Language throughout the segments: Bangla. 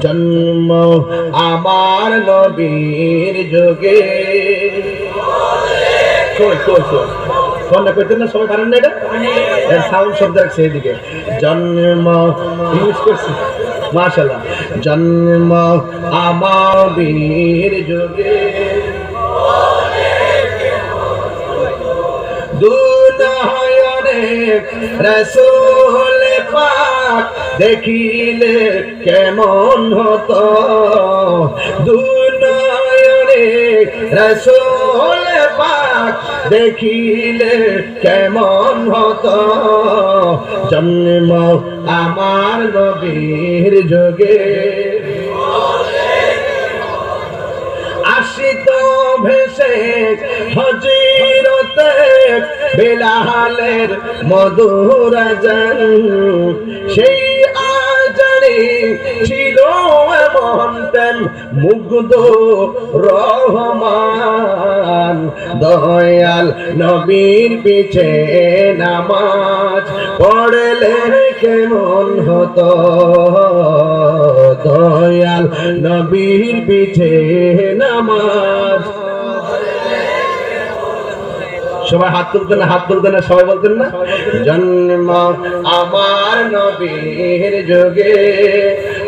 জন্ম আমার নবীর যুগে। ফোনটা করতেন না সবাই, পারেন না এটা? এর সাউন্ড শব্দ রাখছে এদিকে। জন্ম ইউজ করছি, মাশাআল্লাহ। জন্ম আমার বীর যুগে, দুনয়নে রাসূল পাক দেখিলে কেমন হতো, দুনয়নে রাসূল পাক দেখিলে কেমন হতো। জন্ম আমার নবীর যুগে, আসিত ভেসে হযরতে বেলালের মধুর আযান, সেই আযানে ছিল এমন প্রেম মুগ্ধ রহমান। দয়াল নবীর পিছে নামাজ পড়লে কেমন হতো, দয়াল নবীর পিছে নামাজ। সবাই হাত তুলতেন না, হাত তুলতেন না, সবাই বলতেন না জন্ম আমার নবীর যুগে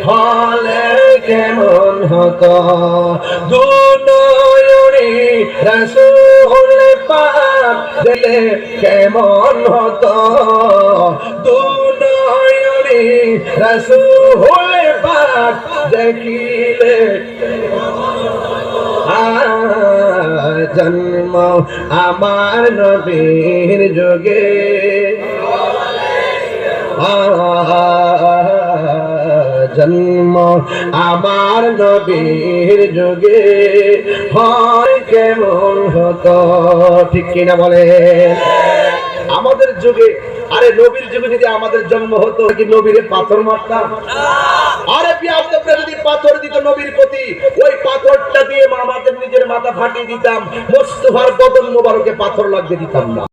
হলে কেমন হতো, দুনয়নে রাসূল পাক দিলে কেমন হতো, দুনয়নে রাসূল পাক দেখিলে। জন্ম আমার নবীর যুগে, জন্ম আমার নবীর যুগে হয় কেমন হতো। ঠিক কিনা বলে? আমাদের যুগে, আরে নবীর যুগে যদি আমাদের জন্ম হতো কি নবীরে পাথর মারতাম? আরে বিয়াদবরা যদি পাথর দিত নবীর প্রতি, ওই পাথরটা দিয়ে আমাদের নিজের মাথা ফাটিয়ে দিতাম, মোস্তফার বদন মোবারকে পাথর লাগতে দিতাম না।